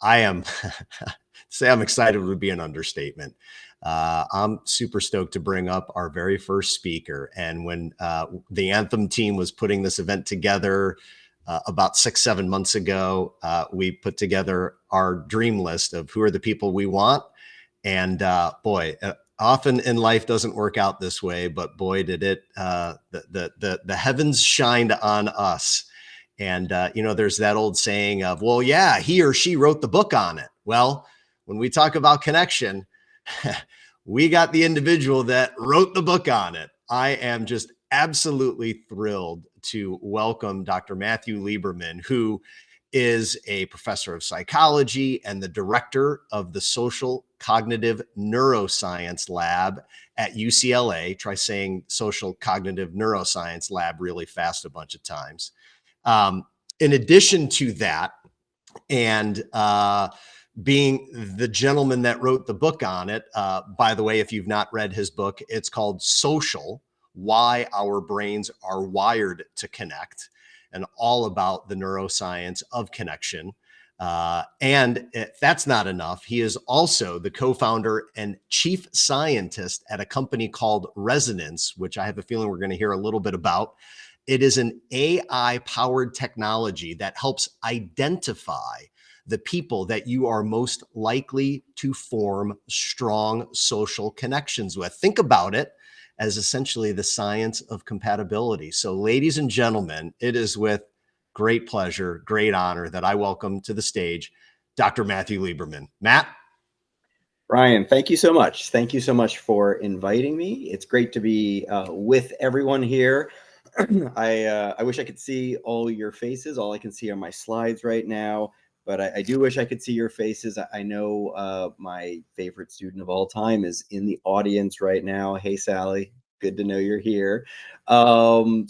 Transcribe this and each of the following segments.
I am, say I'm excited would be an understatement. I'm super stoked to bring up our very first speaker. And when the Anthem team was putting this event together about 6-7 months ago, we put together our dream list of who are the people we want. And boy, often in life doesn't work out this way, but boy, did it, the heavens shined on us. And, there's that old saying of, well, yeah, he or she wrote the book on it. Well, when we talk about connection, we got the individual that wrote the book on it. I am just absolutely thrilled to welcome Dr. Matthew Lieberman, who is a professor of psychology and the director of the Social Cognitive Neuroscience Lab at UCLA. Try saying Social Cognitive Neuroscience Lab really fast a bunch of times. In addition to that, and being the gentleman that wrote the book on it, by the way, if you've not read his book, it's called Social: Why Our Brains Are Wired to Connect, and all about the neuroscience of connection. And if that's not enough, he is also the co-founder and chief scientist at a company called Resonance, which I have a feeling we're going to hear a little bit about. It is an AI-powered technology that helps identify the people that you are most likely to form strong social connections with. Think about it as essentially the science of compatibility. So, ladies and gentlemen, it is with great pleasure, great honor that I welcome to the stage Dr. Matthew Lieberman. Matt? Ryan, thank you so much. Thank you so much for inviting me. It's great to be with everyone here. I wish I could see all your faces. All I can see are my slides right now, but I do wish I could see your faces. I know my favorite student of all time is in the audience right now. Hey, Sally, good to know you're here. My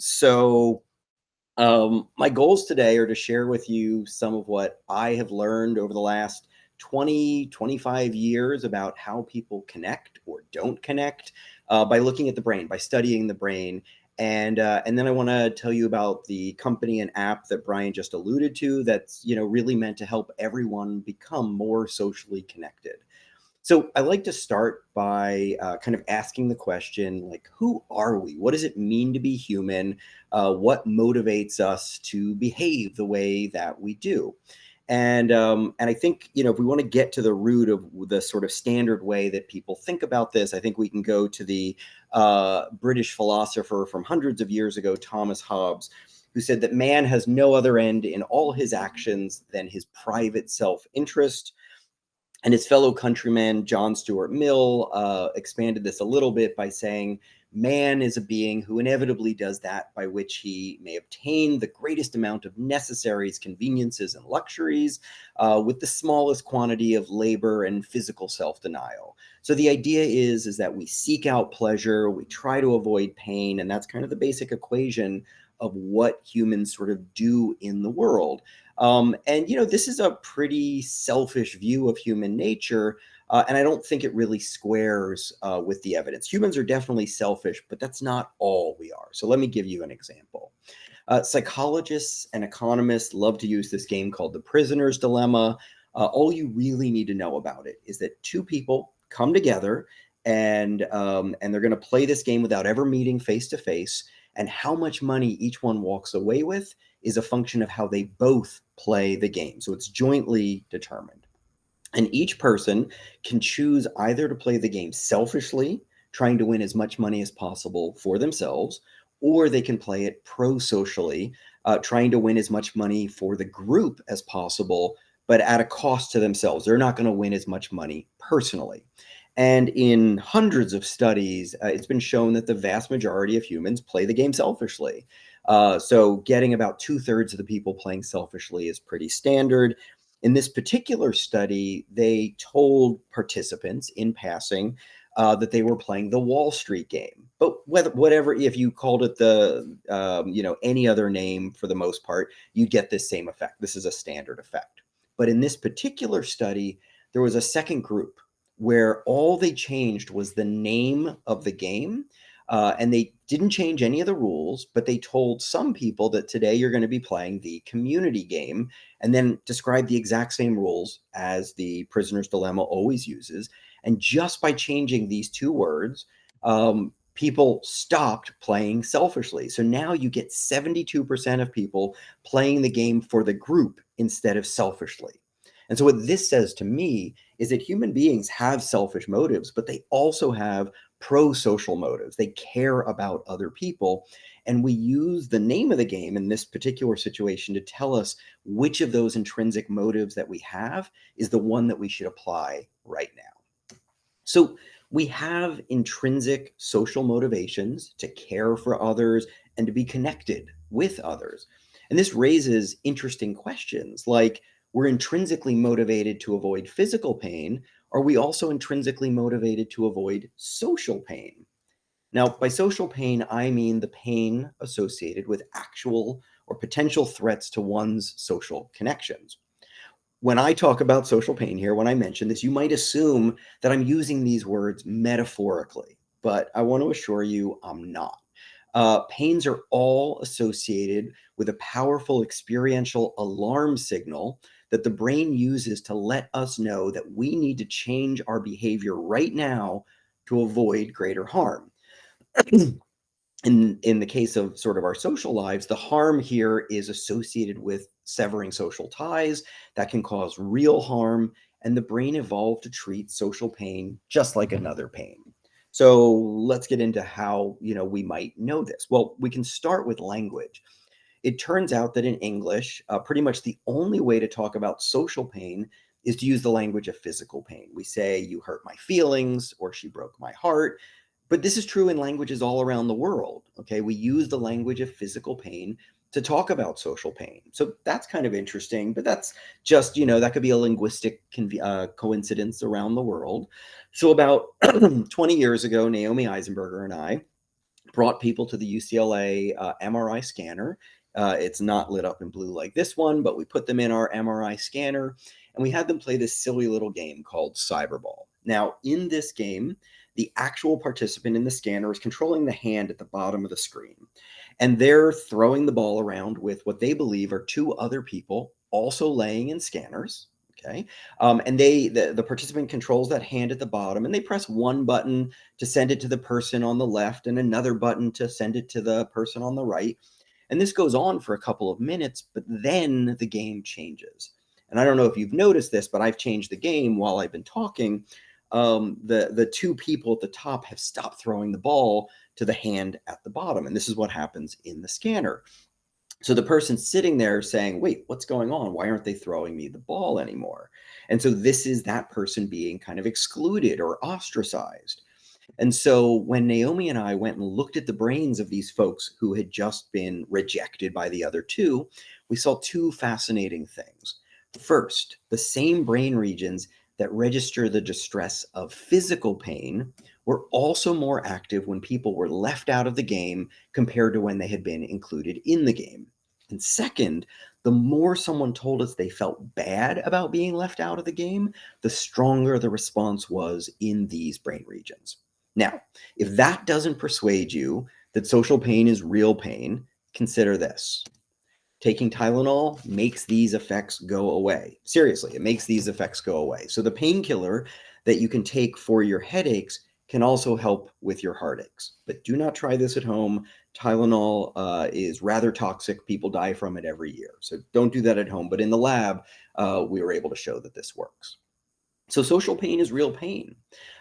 goals today are to share with you some of what I have learned over the last 20, 25 years about how people connect or don't connect by looking at the brain, by studying the brain. And then I want to tell you about the company and app that Brian just alluded to that's, really meant to help everyone become more socially connected. So I like to start by kind of asking the question, like, who are we? What does it mean to be human? What motivates us to behave the way that we do? And I think, if we want to get to the root of the sort of standard way that people think about this, I think we can go to the British philosopher from hundreds of years ago, Thomas Hobbes, who said that man has no other end in all his actions than his private self-interest. And his fellow countryman, John Stuart Mill, expanded this a little bit by saying, man is a being who inevitably does that by which he may obtain the greatest amount of necessaries, conveniences, and luxuries with the smallest quantity of labor and physical self-denial. So the idea is that we seek out pleasure, we try to avoid pain, and that's kind of the basic equation of what humans sort of do in the world. This is a pretty selfish view of human nature, and I don't think it really squares with the evidence. Humans are definitely selfish, but that's not all we are. So let me give you an example. Psychologists and economists love to use this game called the prisoner's dilemma. All you really need to know about it is that two people come together and they're going to play this game without ever meeting face to face. And how much money each one walks away with is a function of how they both play the game. So it's jointly determined. And each person can choose either to play the game selfishly, trying to win as much money as possible for themselves, or they can play it pro-socially, trying to win as much money for the group as possible, but at a cost to themselves. They're not going to win as much money personally. And in hundreds of studies, it's been shown that the vast majority of humans play the game selfishly. So getting about 2/3 of the people playing selfishly is pretty standard. In this particular study, they told participants in passing that they were playing the Wall Street game. But whatever, if you called it any other name, for the most part, you get this same effect. This is a standard effect. But in this particular study, there was a second group where all they changed was the name of the game. And they didn't change any of the rules, but they told some people that today you're going to be playing the community game, and then describe the exact same rules as the prisoner's dilemma always uses. And just by changing these two words, people stopped playing selfishly. So now you get 72% of people playing the game for the group instead of selfishly. And so what this says to me is that human beings have selfish motives, but they also have pro-social motives. They care about other people. And we use the name of the game in this particular situation to tell us which of those intrinsic motives that we have is the one that we should apply right now. So we have intrinsic social motivations to care for others and to be connected with others. And this raises interesting questions like, we're intrinsically motivated to avoid physical pain. Are we also intrinsically motivated to avoid social pain? Now, by social pain, I mean the pain associated with actual or potential threats to one's social connections. When I talk about social pain here, when I mention this, you might assume that I'm using these words metaphorically, but I want to assure you I'm not. Pains are all associated with a powerful experiential alarm signal that the brain uses to let us know that we need to change our behavior right now to avoid greater harm. In the case of sort of our social lives, the harm here is associated with severing social ties that can cause real harm, and the brain evolved to treat social pain just like another pain. So let's get into how, we might know this. Well, we can start with language. It turns out that in English, pretty much the only way to talk about social pain is to use the language of physical pain. We say, you hurt my feelings, or she broke my heart. But this is true in languages all around the world. Okay, we use the language of physical pain to talk about social pain. So that's kind of interesting, but that's just, that could be a linguistic coincidence around the world. So about 20 years ago, Naomi Eisenberger and I brought people to the UCLA MRI scanner. It's not lit up in blue like this one, but we put them in our MRI scanner and we had them play this silly little game called Cyberball. Now, in this game, the actual participant in the scanner is controlling the hand at the bottom of the screen. And they're throwing the ball around with what they believe are two other people also laying in scanners. Okay. And the participant controls that hand at the bottom, and they press one button to send it to the person on the left and another button to send it to the person on the right. And this goes on for a couple of minutes, but then the game changes. And I don't know if you've noticed this, but I've changed the game while I've been talking. The two people at the top have stopped throwing the ball to the hand at the bottom. And this is what happens in the scanner. So the person sitting there saying, wait, what's going on? Why aren't they throwing me the ball anymore? And so this is that person being kind of excluded or ostracized. And so when Naomi and I went and looked at the brains of these folks who had just been rejected by the other two, we saw two fascinating things. First, the same brain regions that register the distress of physical pain were also more active when people were left out of the game compared to when they had been included in the game. And second, the more someone told us they felt bad about being left out of the game, the stronger the response was in these brain regions. Now, if that doesn't persuade you that social pain is real pain, consider this. Taking Tylenol makes these effects go away. Seriously, it makes these effects go away. So the painkiller that you can take for your headaches can also help with your heartaches. But do not try this at home. Tylenol is rather toxic. People die from it every year. So don't do that at home. But in the lab, we were able to show that this works. So social pain is real pain.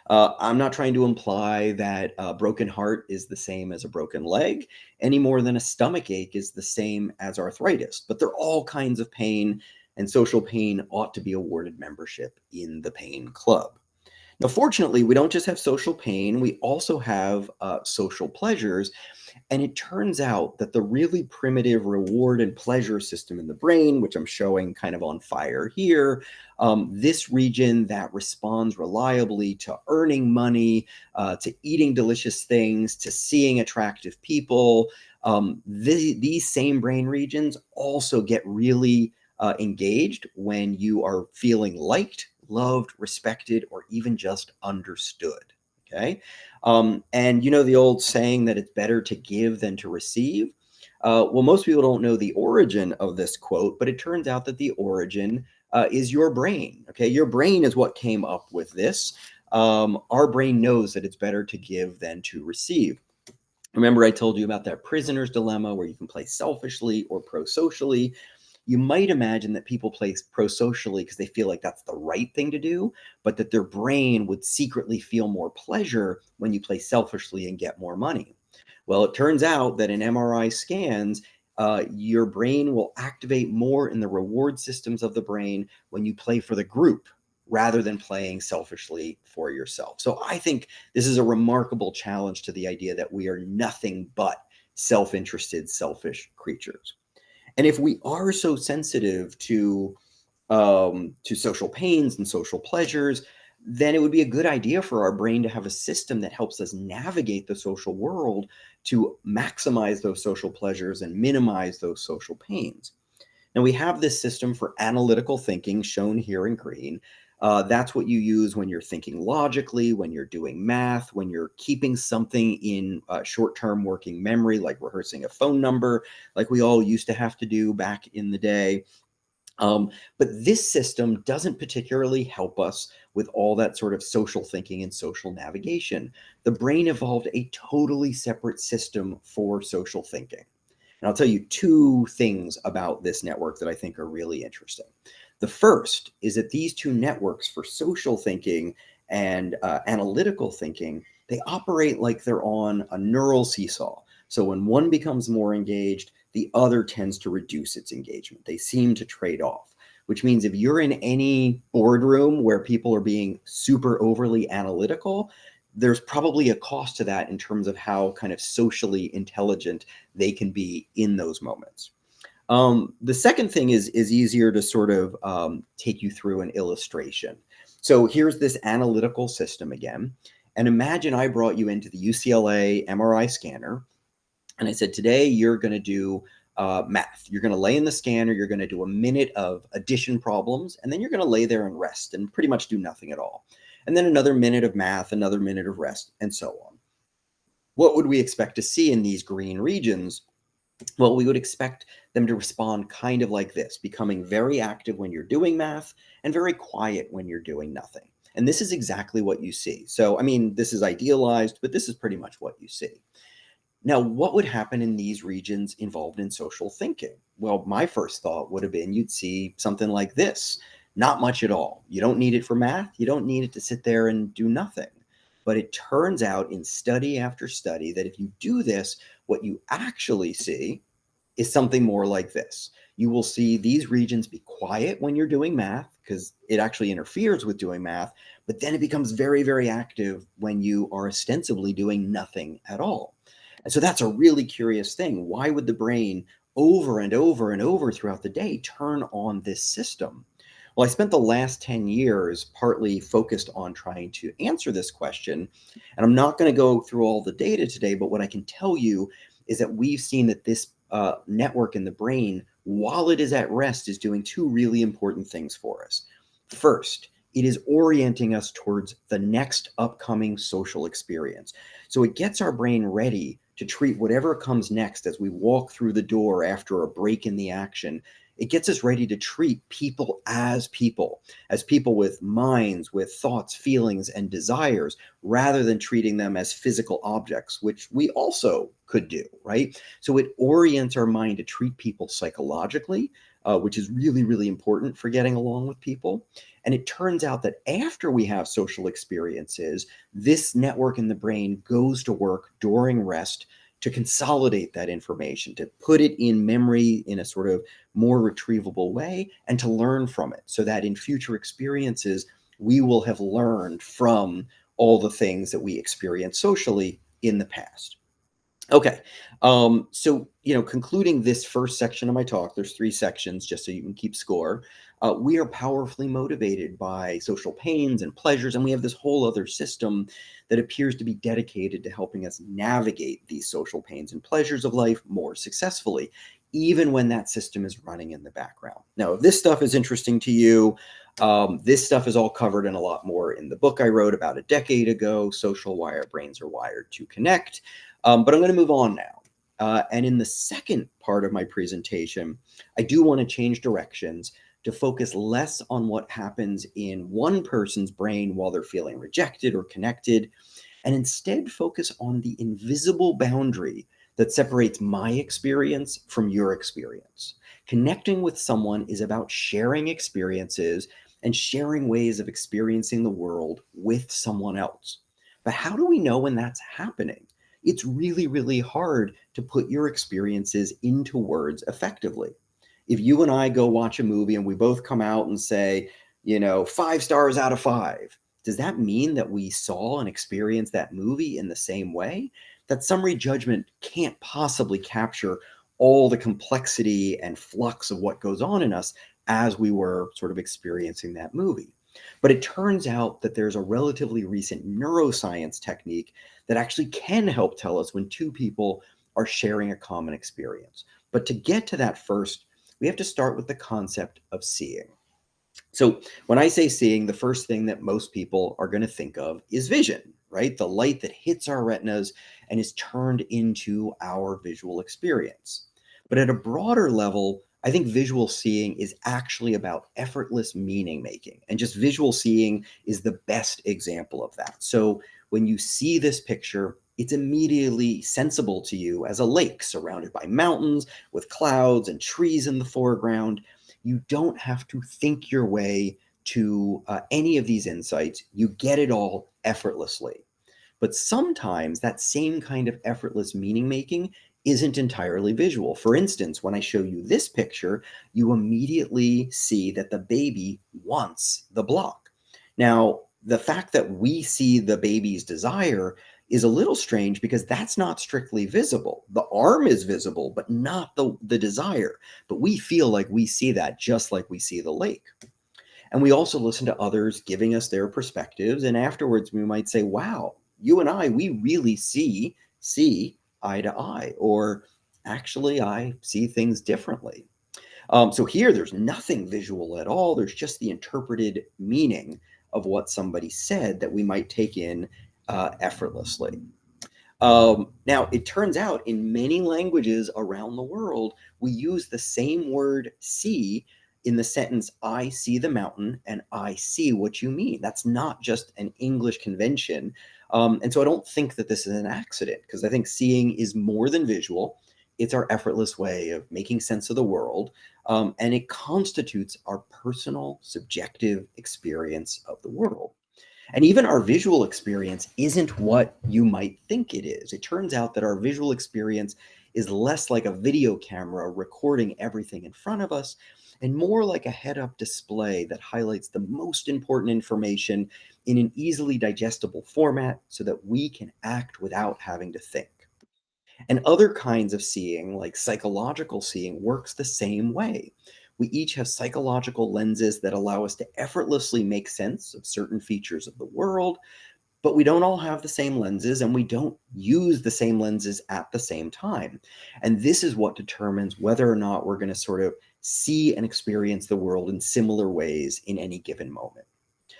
I'm not trying to imply that a broken heart is the same as a broken leg any more than a stomach ache is the same as arthritis, but they're all kinds of pain, and social pain ought to be awarded membership in the pain club. Now, fortunately, we don't just have social pain, we also have social pleasures. And it turns out that the really primitive reward and pleasure system in the brain, which I'm showing kind of on fire here, this region that responds reliably to earning money, to eating delicious things, to seeing attractive people, these same brain regions also get really engaged when you are feeling liked, loved, respected, or even just understood. Okay. And you know the old saying that it's better to give than to receive? Well, most people don't know the origin of this quote, but it turns out that the origin is your brain. Okay. Your brain is what came up with this. Our brain knows that it's better to give than to receive. Remember, I told you about that prisoner's dilemma where you can play selfishly or pro-socially. You might imagine that people play pro-socially because they feel like that's the right thing to do, but that their brain would secretly feel more pleasure when you play selfishly and get more money. Well, it turns out that in MRI scans, your brain will activate more in the reward systems of the brain when you play for the group rather than playing selfishly for yourself. So I think this is a remarkable challenge to the idea that we are nothing but self-interested, selfish creatures. And if we are so sensitive to social pains and social pleasures, then it would be a good idea for our brain to have a system that helps us navigate the social world to maximize those social pleasures and minimize those social pains. Now, we have this system for analytical thinking shown here in green. That's what you use when you're thinking logically, when you're doing math, when you're keeping something in short-term working memory, like rehearsing a phone number, like we all used to have to do back in the day. But this system doesn't particularly help us with all that sort of social thinking and social navigation. The brain evolved a totally separate system for social thinking. And I'll tell you two things about this network that I think are really interesting. The first is that these two networks for social thinking and analytical thinking, they operate like they're on a neural seesaw. So when one becomes more engaged, the other tends to reduce its engagement. They seem to trade off, which means if you're in any boardroom where people are being super overly analytical, there's probably a cost to that in terms of how kind of socially intelligent they can be in those moments. The second thing is easier to sort of take you through an illustration. So here's this analytical system again. And imagine I brought you into the UCLA MRI scanner and I said, today you're going to do math. You're going to lay in the scanner. You're going to do a minute of addition problems, and then you're going to lay there and rest and pretty much do nothing at all. And then another minute of math, another minute of rest, and so on. What would we expect to see in these green regions? Well, we would expect them to respond kind of like this, becoming very active when you're doing math and very quiet when you're doing nothing. And this is exactly what you see. So, I mean, this is idealized, but this is pretty much what you see. Now, what would happen in these regions involved in social thinking? Well, my first thought would have been you'd see something like this. Not much at all. You don't need it for math. You don't need it to sit there and do nothing. But it turns out in study after study that if you do this, what you actually see is something more like this. You will see these regions be quiet when you're doing math because it actually interferes with doing math, but then it becomes very, very active when you are ostensibly doing nothing at all. And so that's a really curious thing. Why would the brain over and over and over throughout the day turn on this system? Well, I spent the last 10 years partly focused on trying to answer this question. And I'm not going to go through all the data today, but what I can tell you is that we've seen that this network in the brain, while it is at rest, is doing two really important things for us. First, it is orienting us towards the next upcoming social experience. So it gets our brain ready to treat whatever comes next as we walk through the door after a break in the action. It gets us ready to treat people, as people with minds, with thoughts, feelings, and desires, rather than treating them as physical objects, which we also could do, right? So it orients our mind to treat people psychologically, which is really, really important for getting along with people. And it turns out that after we have social experiences, this network in the brain goes to work during rest to consolidate that information, to put it in memory in a sort of more retrievable way, and to learn from it so that in future experiences, we will have learned from all the things that we experienced socially in the past. Okay, so concluding this first section of my talk, there's 3 sections just so you can keep score. We are powerfully motivated by social pains and pleasures, and we have this whole other system that appears to be dedicated to helping us navigate these social pains and pleasures of life more successfully, even when that system is running in the background. Now, if this stuff is interesting to you, This stuff is all covered in a lot more in the book I wrote about a decade ago, Social Why Our Brains Are Wired to Connect. But I'm going to move on now. And in the second part of my presentation, I do want to change directions to focus less on what happens in one person's brain while they're feeling rejected or connected, and instead focus on the invisible boundary that separates my experience from your experience. Connecting with someone is about sharing experiences and sharing ways of experiencing the world with someone else. But how do we know when that's happening? It's really, really hard to put your experiences into words effectively. If you and I go watch a movie and we both come out and say, 5 stars out of 5, does that mean that we saw and experienced that movie in the same way? That summary judgment can't possibly capture all the complexity and flux of what goes on in us as we were sort of experiencing that movie. But it turns out that there's a relatively recent neuroscience technique that actually can help tell us when two people are sharing a common experience. But to get to that first, we have to start with the concept of seeing. So when I say seeing, the first thing that most people are going to think of is vision, right? The light that hits our retinas and is turned into our visual experience. But at a broader level, I think visual seeing is actually about effortless meaning making. And just visual seeing is the best example of that. So when you see this picture, it's immediately sensible to you as a lake surrounded by mountains with clouds and trees in the foreground. You don't have to think your way to any of these insights. You get it all effortlessly. But sometimes that same kind of effortless meaning making isn't entirely visual. For instance, when I show you this picture, you immediately see that the baby wants the block. Now, the fact that we see the baby's desire is a little strange because that's not strictly visible. The arm is visible, but not the desire. But we feel like we see that just like we see the lake. And we also listen to others giving us their perspectives. And afterwards, we might say, wow, you and I, we really see eye to eye. Or actually, I see things differently. So here, there's nothing visual at all. There's just the interpreted meaning of what somebody said that we might take in effortlessly. Now, it turns out in many languages around the world, we use the same word see in the sentence, I see the mountain and I see what you mean. That's not just an English convention. And so I don't think that this is an accident because I think seeing is more than visual. It's our effortless way of making sense of the world. And it constitutes our personal, subjective experience of the world. And even our visual experience isn't what you might think it is. It turns out that our visual experience is less like a video camera recording everything in front of us and more like a head-up display that highlights the most important information in an easily digestible format so that we can act without having to think. And other kinds of seeing, like psychological seeing, works the same way. We each have psychological lenses that allow us to effortlessly make sense of certain features of the world, but we don't all have the same lenses and we don't use the same lenses at the same time. And this is what determines whether or not we're going to sort of see and experience the world in similar ways in any given moment.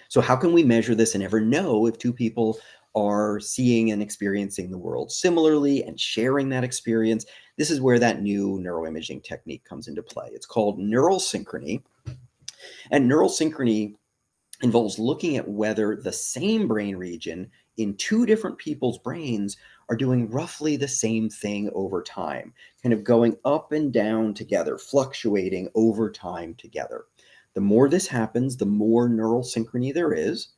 So how can we measure this and ever know if two people are seeing and experiencing the world similarly and sharing that experience? This is where that new neuroimaging technique comes into play. It's called neural synchrony. And neural synchrony involves looking at whether the same brain region in two different people's brains are doing roughly the same thing over time, kind of going up and down together, fluctuating over time together. The more this happens, the more neural synchrony there is.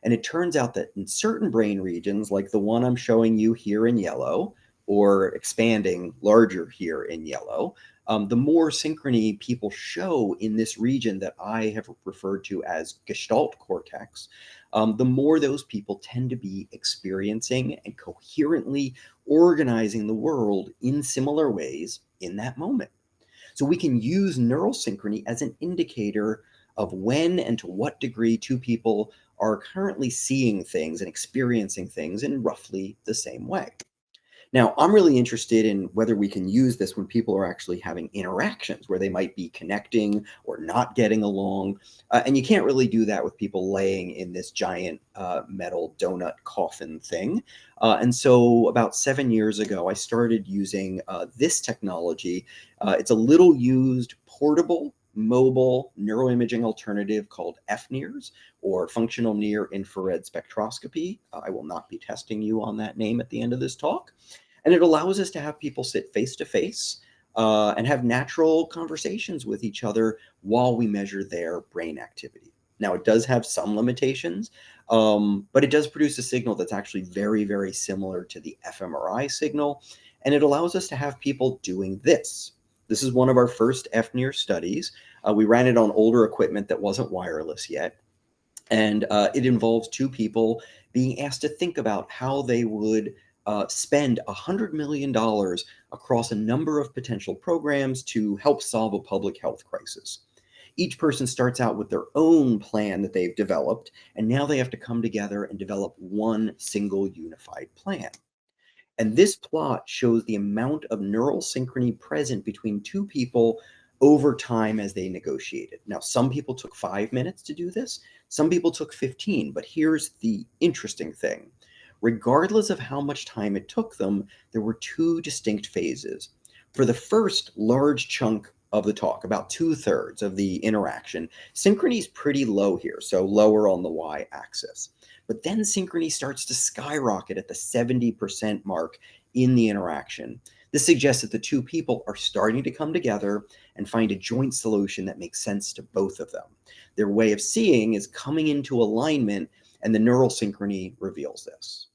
And it turns out that in certain brain regions, like the one I'm showing you here in yellow, or expanding larger here in yellow, the more synchrony people show in this region that I have referred to as Gestalt cortex, the more those people tend to be experiencing and coherently organizing the world in similar ways in that moment. So we can use neural synchrony as an indicator of when and to what degree two people are currently seeing things and experiencing things in roughly the same way. Now, I'm really interested in whether we can use this when people are actually having interactions where they might be connecting or not getting along. And you can't really do that with people laying in this giant metal donut coffin thing. And so, about 7 years ago, I started using this technology. It's a little used portable mobile neuroimaging alternative called FNIRS, or functional near infrared spectroscopy. I will not be testing you on that name at the end of this talk. And it allows us to have people sit face to face and have natural conversations with each other while we measure their brain activity. Now, it does have some limitations, but it does produce a signal that's actually very, very similar to the fMRI signal. And it allows us to have people doing this. This is one of our first FNIR studies. We ran it on older equipment that wasn't wireless yet. And it involves two people being asked to think about how they would spend $100 million across a number of potential programs to help solve a public health crisis. Each person starts out with their own plan that they've developed, and now they have to come together and develop one single unified plan. And this plot shows the amount of neural synchrony present between two people over time as they negotiated. Now, some people took 5 minutes to do this, some people took 15, but here's the interesting thing. Regardless of how much time it took them, there were two distinct phases. For the first large chunk of the talk, about 2/3 of the interaction, synchrony is pretty low here, so lower on the y-axis. But then synchrony starts to skyrocket at the 70% mark in the interaction. This suggests that the two people are starting to come together and find a joint solution that makes sense to both of them. Their way of seeing is coming into alignment, and the neural synchrony reveals this.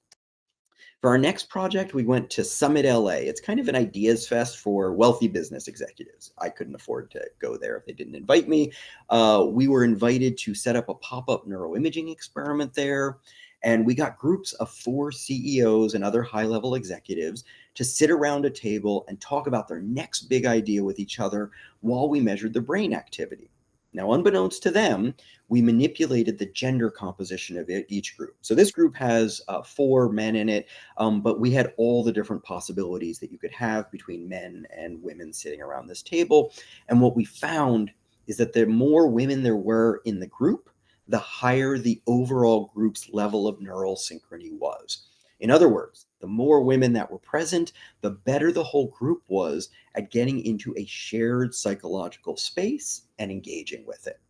For our next project, we went to Summit LA. It's kind of an ideas fest for wealthy business executives. I couldn't afford to go there if they didn't invite me. We were invited to set up a pop-up neuroimaging experiment there. And we got groups of 4 CEOs and other high-level executives to sit around a table and talk about their next big idea with each other while we measured their brain activity. Now, unbeknownst to them, we manipulated the gender composition of each group. So this group has 4 men in it, but we had all the different possibilities that you could have between men and women sitting around this table. And what we found is that the more women there were in the group, the higher the overall group's level of neural synchrony was. In other words, the more women that were present, the better the whole group was at getting into a shared psychological space and engaging with it.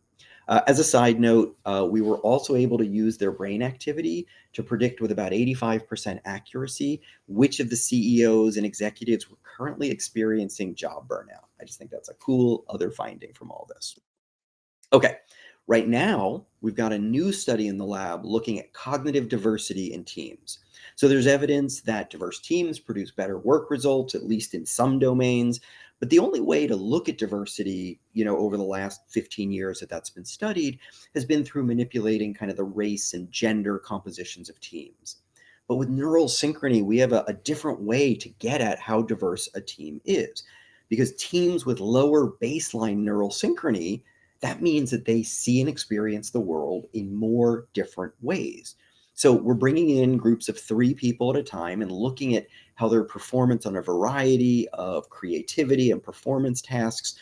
As a side note, we were also able to use their brain activity to predict with about 85% accuracy which of the CEOs and executives were currently experiencing job burnout. I just think that's a cool other finding from all this. Okay, right now, we've got a new study in the lab looking at cognitive diversity in teams. So there's evidence that diverse teams produce better work results, at least in some domains. But the only way to look at diversity, over the last 15 years that's been studied has been through manipulating kind of the race and gender compositions of teams. But with neural synchrony, we have a different way to get at how diverse a team is. Because teams with lower baseline neural synchrony, that means that they see and experience the world in more different ways. So we're bringing in groups of 3 people at a time and looking at how their performance on a variety of creativity and performance tasks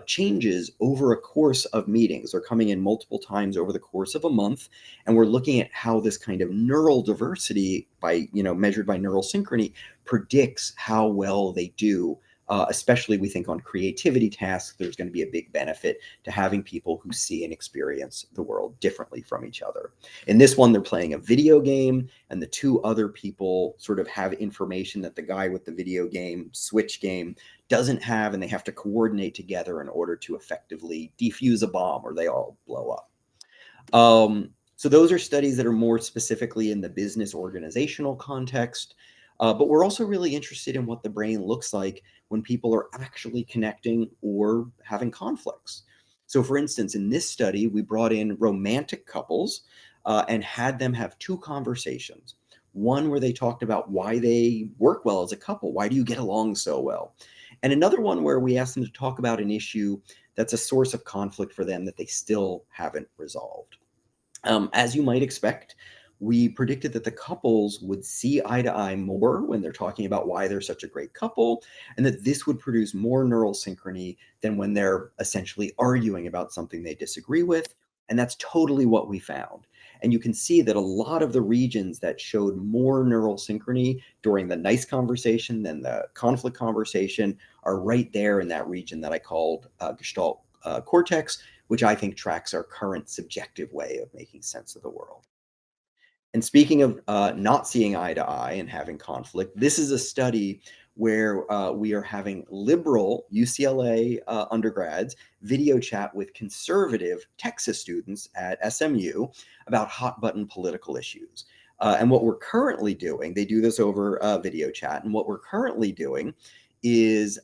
changes over a course of meetings. They're coming in multiple times over the course of a month, and we're looking at how this kind of neural diversity, measured by neural synchrony, predicts how well they do. Especially, we think on creativity tasks, there's going to be a big benefit to having people who see and experience the world differently from each other. In this one, they're playing a video game, and the 2 other people sort of have information that the guy with the video game, Switch game, doesn't have, and they have to coordinate together in order to effectively defuse a bomb or they all blow up. So those are studies that are more specifically in the business organizational context. But we're also really interested in what the brain looks like when people are actually connecting or having conflicts. So for instance, in this study, we brought in romantic couples and had them have 2 conversations. One where they talked about why they work well as a couple. Why do you get along so well? And another one where we asked them to talk about an issue that's a source of conflict for them that they still haven't resolved. As you might expect, we predicted that the couples would see eye to eye more when they're talking about why they're such a great couple, and that this would produce more neural synchrony than when they're essentially arguing about something they disagree with. And that's totally what we found. And you can see that a lot of the regions that showed more neural synchrony during the nice conversation than the conflict conversation are right there in that region that I called Gestalt cortex, which I think tracks our current subjective way of making sense of the world. And speaking of not seeing eye to eye and having conflict, this is a study where we are having liberal UCLA undergrads video chat with conservative Texas students at SMU about hot button political issues. And what we're currently doing, they do this over video chat, and what we're currently doing is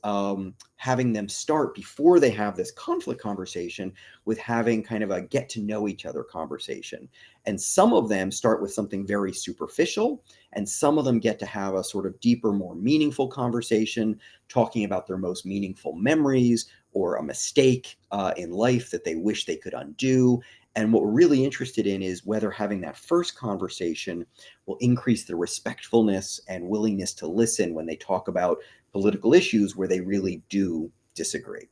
having them start before they have this conflict conversation with having kind of a get to know each other conversation. And some of them start with something very superficial, and some of them get to have a sort of deeper, more meaningful conversation, talking about their most meaningful memories or a mistake in life that they wish they could undo. And what we're really interested in is whether having that first conversation will increase the respectfulness and willingness to listen when they talk about political issues where they really do disagree.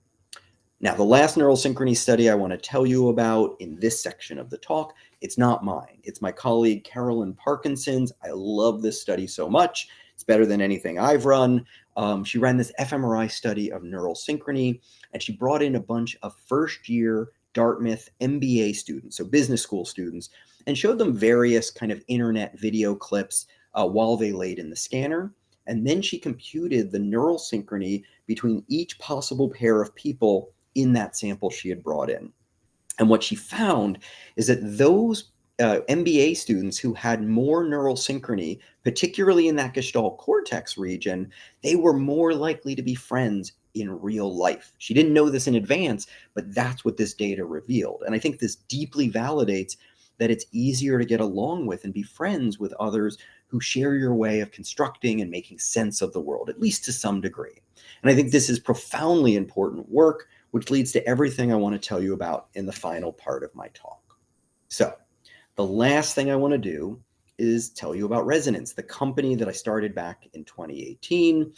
Now, the last neural synchrony study I want to tell you about in this section of the talk, it's not mine. It's my colleague Carolyn Parkinson's. I love this study so much. It's better than anything I've run. She ran this fMRI study of neural synchrony, and she brought in a bunch of first-year Dartmouth MBA students, so business school students, and showed them various kind of internet video clips while they laid in the scanner. And then she computed the neural synchrony between each possible pair of people in that sample she had brought in. And what she found is that those MBA students who had more neural synchrony, particularly in that Gestalt cortex region, they were more likely to be friends in real life. She didn't know this in advance, but that's what this data revealed. And I think this deeply validates that it's easier to get along with and be friends with others who share your way of constructing and making sense of the world, at least to some degree. And I think this is profoundly important work, which leads to everything I want to tell you about in the final part of my talk. So the last thing I want to do is tell you about Resonance, the company that I started back in 2018.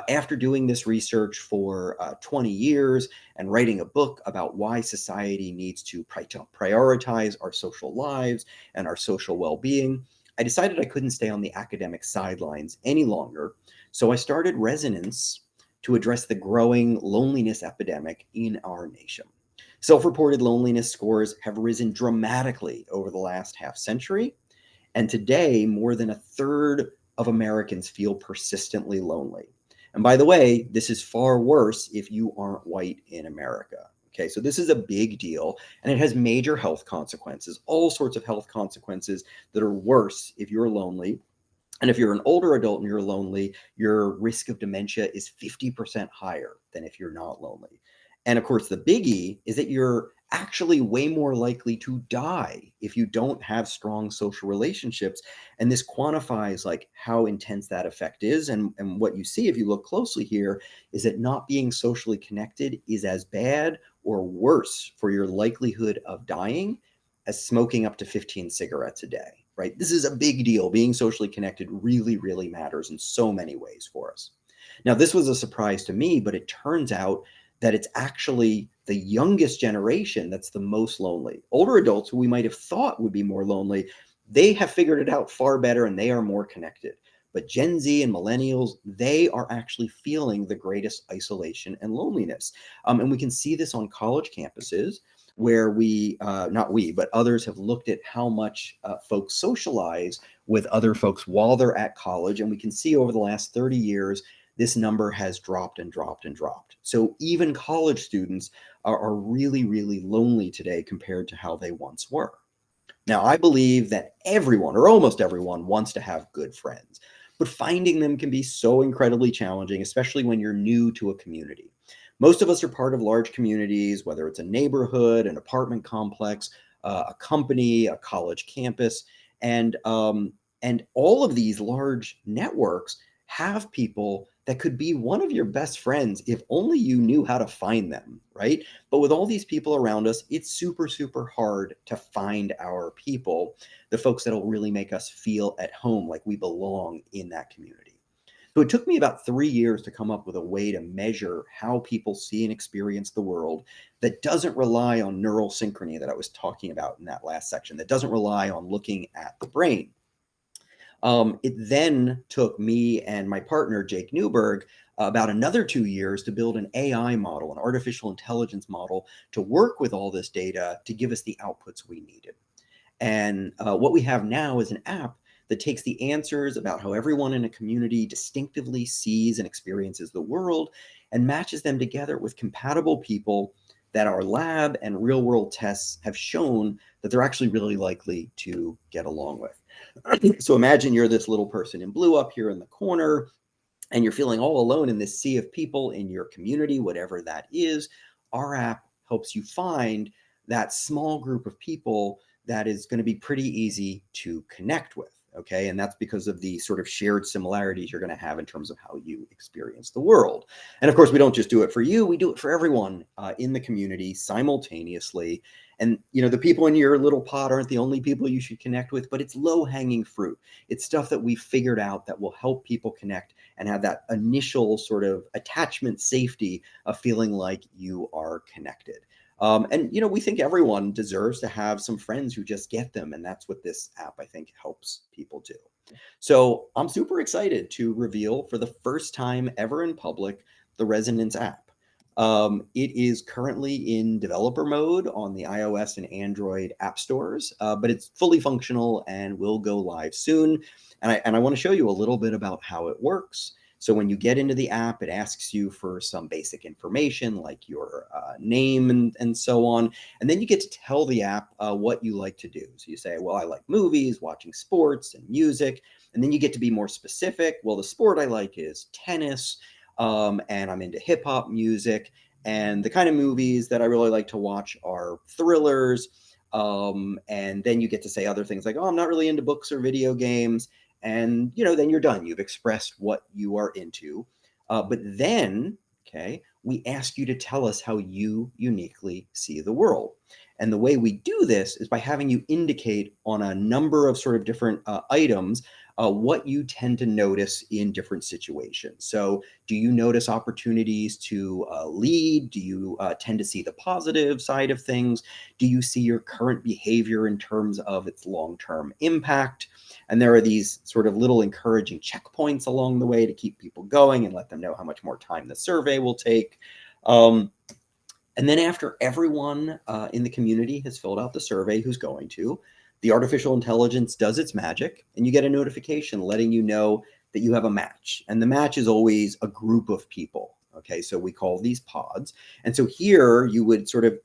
After doing this research for 20 years and writing a book about why society needs to prioritize our social lives and our social well-being, I decided I couldn't stay on the academic sidelines any longer. So I started Resonance to address the growing loneliness epidemic in our nation. Self-reported loneliness scores have risen dramatically over the last half century. And today, more than a third of Americans feel persistently lonely. And by the way, this is far worse if you aren't white in America. Okay, so this is a big deal, and it has major health consequences, all sorts of health consequences that are worse if you're lonely. And if you're an older adult and you're lonely, your risk of dementia is 50% higher than if you're not lonely. And of course, the biggie is that you're actually way more likely to die if you don't have strong social relationships. And this quantifies like how intense that effect is. And what you see if you look closely here is that not being socially connected is as bad or worse for your likelihood of dying as smoking up to 15 cigarettes a day, right? This is a big deal. Being socially connected really, really matters in so many ways for us. Now, this was a surprise to me, but it turns out that it's actually the youngest generation that's the most lonely. Older adults who we might have thought would be more lonely, they have figured it out far better and they are more connected. But Gen Z and millennials, they are actually feeling the greatest isolation and loneliness. And we can see this on college campuses where not we, but others have looked at how much folks socialize with other folks while they're at college. And we can see over the last 30 years, this number has dropped and dropped and dropped. So even college students are really, really lonely today compared to how they once were. Now, I believe that everyone or almost everyone wants to have good friends, but finding them can be so incredibly challenging, especially when you're new to a community. Most of us are part of large communities, whether it's a neighborhood, an apartment complex, a company, a college campus, and all of these large networks have people that could be one of your best friends if only you knew how to find them, right? But with all these people around us, it's super, super hard to find our people, the folks that'll really make us feel at home, like we belong in that community. So it took me about 3 years to come up with a way to measure how people see and experience the world that doesn't rely on neural synchrony that I was talking about in that last section, that doesn't rely on looking at the brain. It then took me and my partner, Jake Newberg, about another 2 years to build an AI model, an artificial intelligence model, to work with all this data to give us the outputs we needed. And what we have now is an app that takes the answers about how everyone in a community distinctively sees and experiences the world and matches them together with compatible people that our lab and real world tests have shown that they're actually really likely to get along with. So imagine you're this little person in blue up here in the corner, and you're feeling all alone in this sea of people in your community, whatever that is. Our app helps you find that small group of people that is going to be pretty easy to connect with. Okay. And that's because of the sort of shared similarities you're going to have in terms of how you experience the world. And of course, we don't just do it for you, we do it for everyone in the community simultaneously. And, you know, the people in your little pod aren't the only people you should connect with, but it's low hanging fruit. It's stuff that we figured out that will help people connect and have that initial sort of attachment safety of feeling like you are connected. And, you know, we think everyone deserves to have some friends who just get them. And that's what this app, I think, helps people do. So I'm super excited to reveal for the first time ever in public the Resonance app. It is currently in developer mode on the iOS and Android app stores, but it's fully functional and will go live soon. And I want to show you a little bit about how it works. So when you get into the app, it asks you for some basic information like your name and so on. And then you get to tell the app what you like to do. So you say, well, I like movies, watching sports and music. And then you get to be more specific. Well, the sport I like is tennis, and I'm into hip hop music. And the kind of movies that I really like to watch are thrillers. And then you get to say other things like, oh, I'm not really into books or video games. And, you know, then you're done. You've expressed what you are into. But then, okay, we ask you to tell us how you uniquely see the world. And the way we do this is by having you indicate on a number of sort of different items what you tend to notice in different situations. So do you notice opportunities to lead? Do you tend to see the positive side of things? Do you see your current behavior in terms of its long-term impact? And there are these sort of little encouraging checkpoints along the way to keep people going and let them know how much more time the survey will take. And then after everyone in the community has filled out the survey who's going to, the artificial intelligence does its magic and you get a notification letting you know that you have a match. And the match is always a group of people. Okay, so we call these pods. And so here you would sort of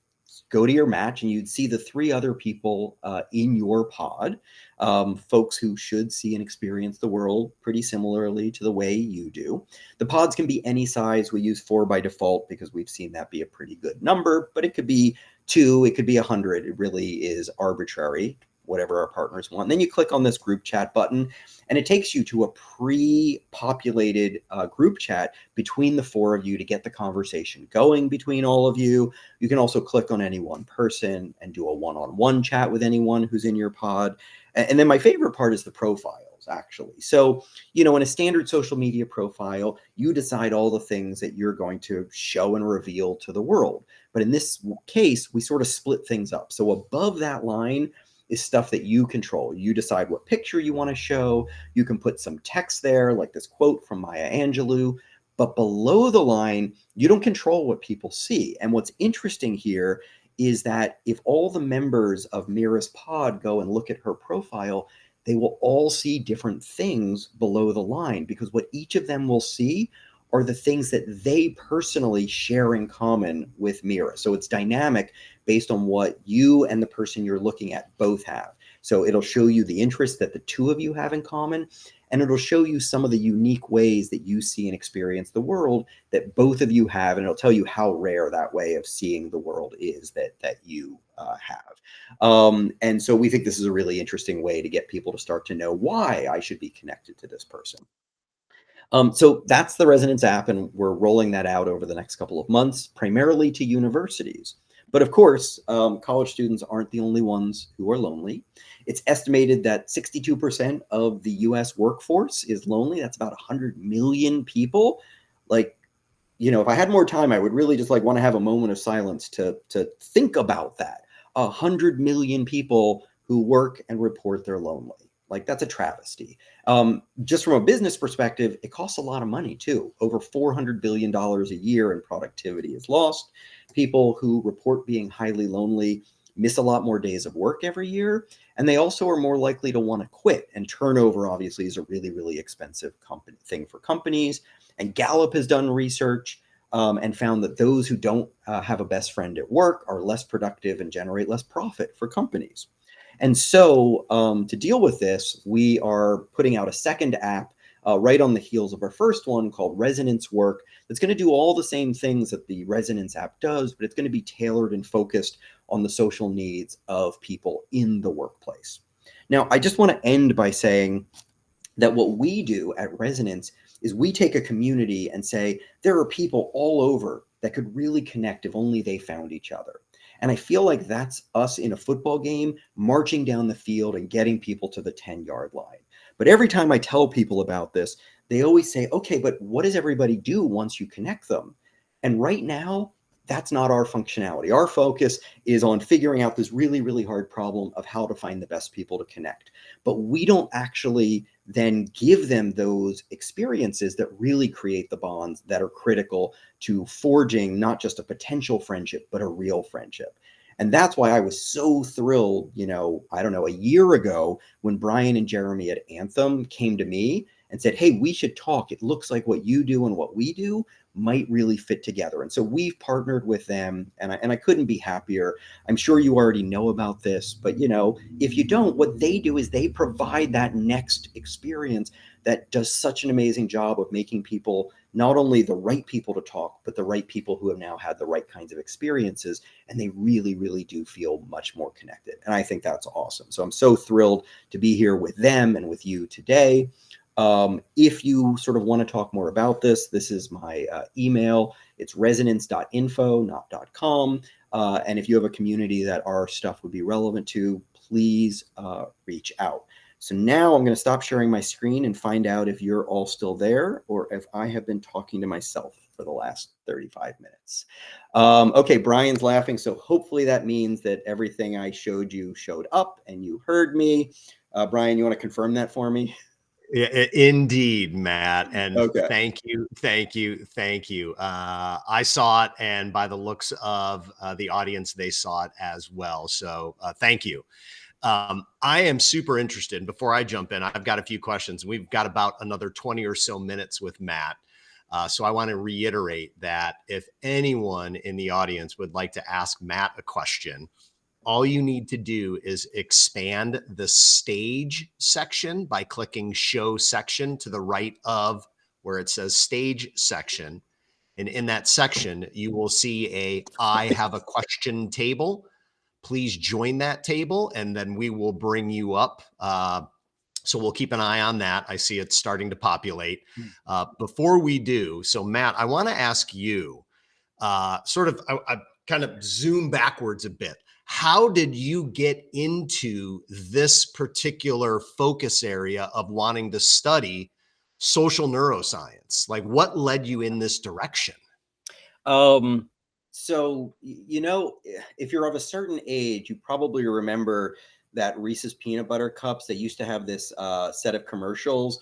go to your match and you'd see the three other people in your pod, folks who should see and experience the world pretty similarly to the way you do. The pods can be any size. We use 4 by default because we've seen that be a pretty good number, but it could be 2, it could be 100. It really is arbitrary, whatever our partners want. And then you click on this group chat button and it takes you to a pre-populated group chat between the 4 of you to get the conversation going between all of you. You can also click on any one person and do a one-on-one chat with anyone who's in your pod. And then my favorite part is the profiles, actually. So, you know, in a standard social media profile, you decide all the things that you're going to show and reveal to the world. But in this case, we sort of split things up. So above that line is stuff that you control. You decide what picture you want to show. You can put some text there, like this quote from Maya Angelou. But below the line, you don't control what people see. And what's interesting here is that if all the members of Mira's pod go and look at her profile, they will all see different things below the line, because what each of them will see are the things that they personally share in common with Mira. So it's dynamic based on what you and the person you're looking at both have. So it'll show you the interests that the 2 of you have in common, and it'll show you some of the unique ways that you see and experience the world that both of you have, and it'll tell you how rare that way of seeing the world is that you have. And so we think this is a really interesting way to get people to start to know why I should be connected to this person. So that's the Resonance app, and we're rolling that out over the next couple of months, primarily to universities. But of course, college students aren't the only ones who are lonely. It's estimated that 62% of the US workforce is lonely. That's about 100 million people. Like, if I had more time, I would really just like want to have a moment of silence to think about that. 100 million people who work and report they're lonely. Like, that's a travesty. Just from a business perspective, it costs a lot of money too. Over $400 billion a year in productivity is lost. People who report being highly lonely miss a lot more days of work every year. And they also are more likely to want to quit. And turnover, obviously, is a really, really expensive thing for companies. And Gallup has done research and found that those who don't have a best friend at work are less productive and generate less profit for companies. And so to deal with this, we are putting out a second app right on the heels of our first one called Resonance Work. That's going to do all the same things that the Resonance app does, but it's going to be tailored and focused on the social needs of people in the workplace. Now, I just want to end by saying that what we do at Resonance is we take a community and say, there are people all over that could really connect if only they found each other. And I feel like that's us in a football game, marching down the field and getting people to the 10-yard line. But every time I tell people about this, they always say, okay, but what does everybody do once you connect them? And right now, that's not our functionality. Our focus is on figuring out this really, really hard problem of how to find the best people to connect. But we don't actually then give them those experiences that really create the bonds that are critical to forging not just a potential friendship, but a real friendship. And that's why I was so thrilled, I don't know, a year ago when Brian and Jeremy at Anthem came to me and said, hey, we should talk. It looks like what you do and what we do might really fit together. And so we've partnered with them, and I couldn't be happier. I'm sure you already know about this, but if you don't, what they do is they provide that next experience that does such an amazing job of making people not only the right people to talk, but the right people who have now had the right kinds of experiences, and they really, really do feel much more connected. And I think that's awesome. So I'm so thrilled to be here with them and with you today. If you sort of want to talk more about this, this is my email. It's resonance.info, not .com. And if you have a community that our stuff would be relevant to, please reach out. So now I'm going to stop sharing my screen and find out if you're all still there or if I have been talking to myself for the last 35 minutes. Okay, Brian's laughing. So hopefully that means that everything I showed you showed up and you heard me. Brian, you want to confirm that for me? Yeah, indeed, Matt. And Okay. thank you. I saw it, and by the looks of the audience, they saw it as well. So thank you. I am super interested. And before I jump in, I've got a few questions. We've got about another 20 or so minutes with Matt. So I want to reiterate that if anyone in the audience would like to ask Matt a question, all you need to do is expand the stage section by clicking show section to the right of where it says stage section. And in that section, you will see a I have a question table. Please join that table and then we will bring you up. So we'll keep an eye on that. I see it's starting to populate. Before we do, so Matt, I want to ask you I kind of zoom backwards a bit. How did you get into this particular focus area of wanting to study social neuroscience? Like, what led you in this direction? So, if you're of a certain age, you probably remember that Reese's peanut butter cups, they used to have this set of commercials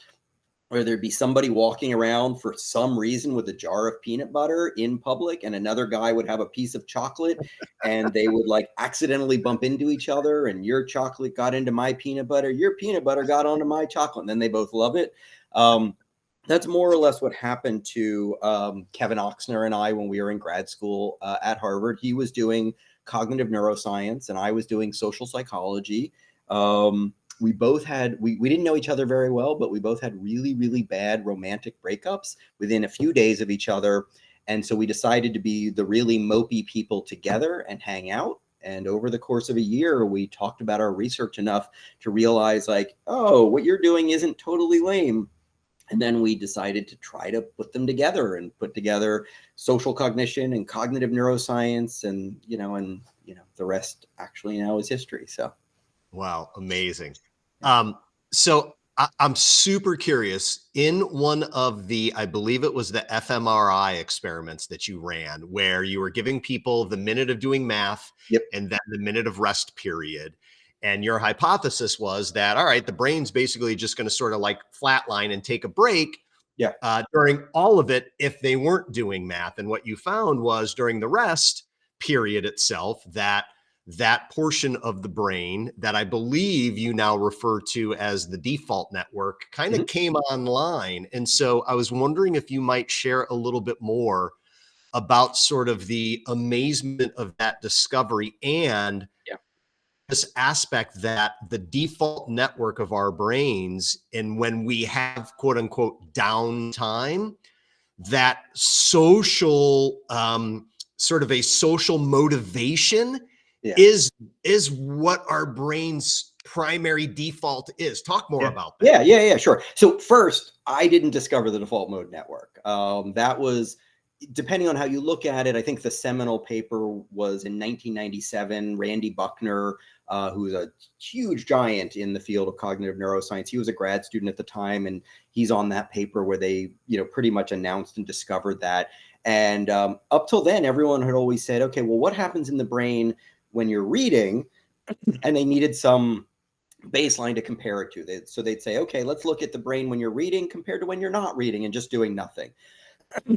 where there'd be somebody walking around for some reason with a jar of peanut butter in public, and another guy would have a piece of chocolate, and they would like accidentally bump into each other, and your chocolate got into my peanut butter, your peanut butter got onto my chocolate, and then they both love it. That's more or less what happened to Kevin Oxner and I when we were in grad school at Harvard. He was doing cognitive neuroscience, and I was doing social psychology. We both had, we didn't know each other very well, but we both had really, really bad romantic breakups within a few days of each other. And so we decided to be the really mopey people together and hang out. And over the course of a year, we talked about our research enough to realize like, oh, what you're doing isn't totally lame. And then we decided to try to put them together and put together social cognition and cognitive neuroscience, and the rest actually now is history. So, wow, amazing. So I'm super curious. In one of the, I believe it was the fMRI experiments that you ran, where you were giving people the minute of doing math yep. and then the minute of rest period. And your hypothesis was that, all right, the brain's basically just going to sort of like flatline and take a break Yeah. during all of it if they weren't doing math. And what you found was during the rest period itself, that portion of the brain that I believe you now refer to as the default network kind of came online. And so I was wondering if you might share a little bit more about sort of the amazement of that discovery and Yeah. this aspect that the default network of our brains, and when we have quote unquote downtime, that social sort of a social motivation Yeah. is what our brain's primary default is. Talk more about that. Yeah, sure. So first, I didn't discover the default mode network. That was, depending on how you look at it, I think the seminal paper was in 1997. Randy Buckner, who's a huge giant in the field of cognitive neuroscience, he was a grad student at the time, and he's on that paper where they, pretty much announced and discovered that. And up till then, everyone had always said, okay, well, what happens in the brain when you're reading? And they needed some baseline to compare it to. So they'd say, okay, let's look at the brain when you're reading compared to when you're not reading and just doing nothing.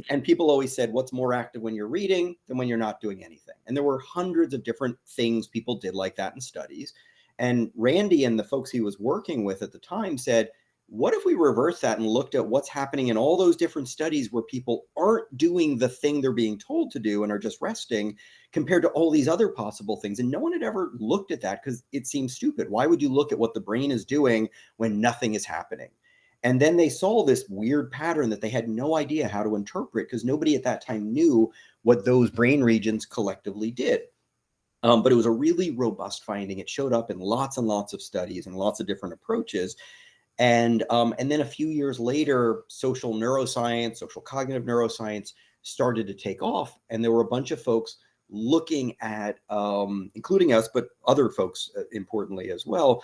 And people always said, what's more active when you're reading than when you're not doing anything? And there were hundreds of different things people did like that in studies. And Randy and the folks he was working with at the time said, what if we reverse that and looked at what's happening in all those different studies where people aren't doing the thing they're being told to do and are just resting, compared to all these other possible things? And no one had ever looked at that because it seems stupid. Why would you look at what the brain is doing when nothing is happening? And then they saw this weird pattern that they had no idea how to interpret, because nobody at that time knew what those brain regions collectively did. But it was a really robust finding. It showed up in lots and lots of studies and lots of different approaches. And then a few years later, social neuroscience, social cognitive neuroscience started to take off. And there were a bunch of folks looking at, including us, but other folks importantly as well,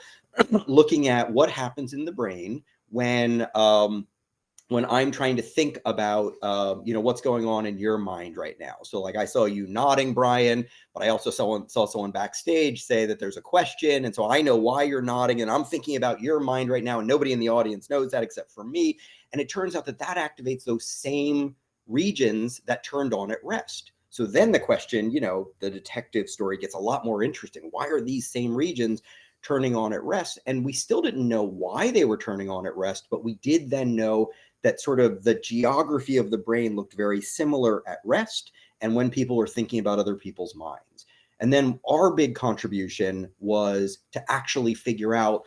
looking at what happens in the brain when I'm trying to think about, what's going on in your mind right now. So like I saw you nodding, Brian, but I also saw someone backstage say that there's a question. And so I know why you're nodding, and I'm thinking about your mind right now. And nobody in the audience knows that except for me. And it turns out that activates those same regions that turned on at rest. So then the question, the detective story gets a lot more interesting. Why are these same regions turning on at rest? And we still didn't know why they were turning on at rest, but we did then know that sort of the geography of the brain looked very similar at rest and when people were thinking about other people's minds. And then our big contribution was to actually figure out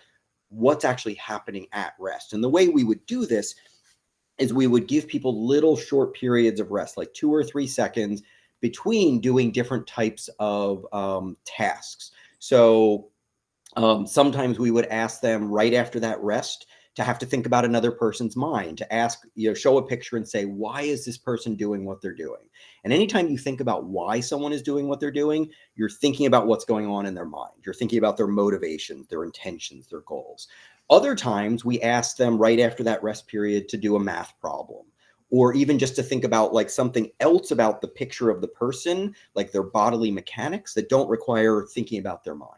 what's actually happening at rest. And the way we would do this is we would give people little short periods of rest, like 2 or 3 seconds between doing different types of tasks. So sometimes we would ask them right after that rest to have to think about another person's mind, to ask, show a picture and say, why is this person doing what they're doing? And anytime you think about why someone is doing what they're doing, you're thinking about what's going on in their mind. You're thinking about their motivations, their intentions, their goals. Other times we ask them right after that rest period to do a math problem, or even just to think about like something else about the picture of the person, like their bodily mechanics that don't require thinking about their mind.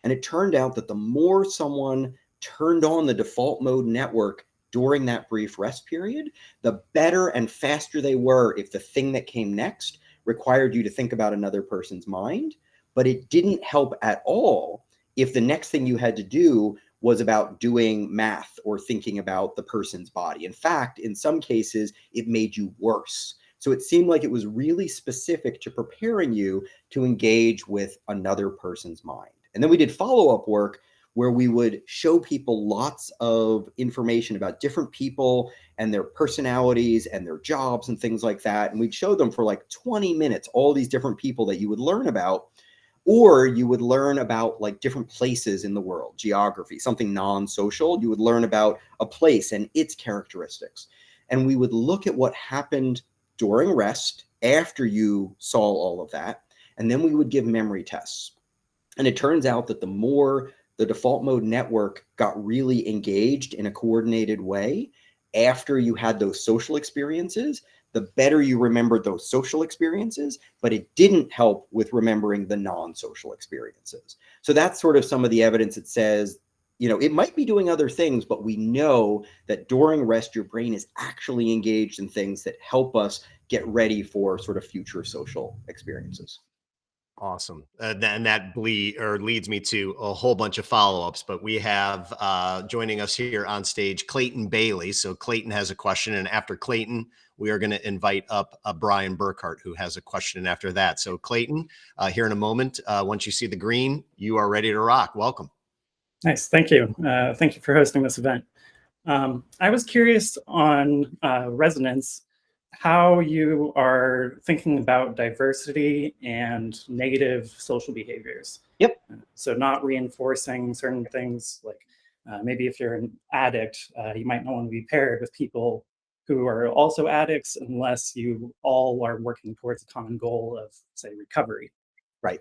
And it turned out that the more someone turned on the default mode network during that brief rest period, the better and faster they were if the thing that came next required you to think about another person's mind. But it didn't help at all if the next thing you had to do was about doing math or thinking about the person's body. In fact, in some cases, it made you worse. So it seemed like it was really specific to preparing you to engage with another person's mind. And then we did follow-up work where we would show people lots of information about different people and their personalities and their jobs and things like that. And we'd show them for like 20 minutes, all these different people that you would learn about. Or you would learn about like different places in the world, geography, something non-social. You would learn about a place and its characteristics. And we would look at what happened during rest after you saw all of that. And then we would give memory tests. And it turns out that the more the default mode network got really engaged in a coordinated way after you had those social experiences, the better you remembered those social experiences, but it didn't help with remembering the non-social experiences. So that's sort of some of the evidence that says, it might be doing other things, but we know that during rest, your brain is actually engaged in things that help us get ready for sort of future social experiences. Awesome. And that leads me to a whole bunch of follow-ups, but we have joining us here on stage, Clayton Bailey. So Clayton has a question, and after Clayton, we are going to invite up Brian Burkhart, who has a question after that. So Clayton, here in a moment, once you see the green, you are ready to rock. Welcome. Nice. Thank you. Thank you for hosting this event. I was curious on resonance, how you are thinking about diversity and negative social behaviors. Yep. So not reinforcing certain things, like maybe if you're an addict, you might not want to be paired with people who are also addicts unless you all are working towards a common goal of, say, recovery. Right.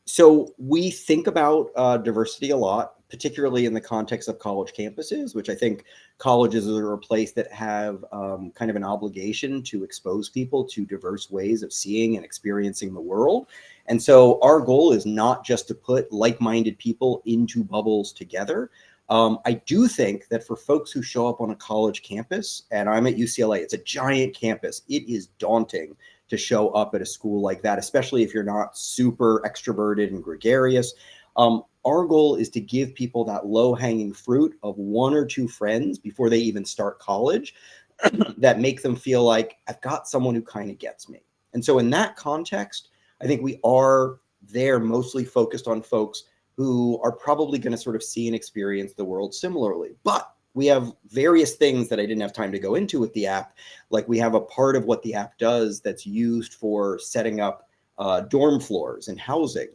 So we think about diversity a lot, particularly in the context of college campuses, which I think colleges are a place that have kind of an obligation to expose people to diverse ways of seeing and experiencing the world. And so our goal is not just to put like-minded people into bubbles together. I do think that for folks who show up on a college campus, and I'm at UCLA, it's a giant campus. It is daunting to show up at a school like that, especially if you're not super extroverted and gregarious. Our goal is to give people that low-hanging fruit of one or two friends before they even start college that make them feel like, I've got someone who kind of gets me. And so in that context, I think we are there mostly focused on folks who are probably going to sort of see and experience the world similarly. But we have various things that I didn't have time to go into with the app. Like we have a part of what the app does that's used for setting up dorm floors and housing.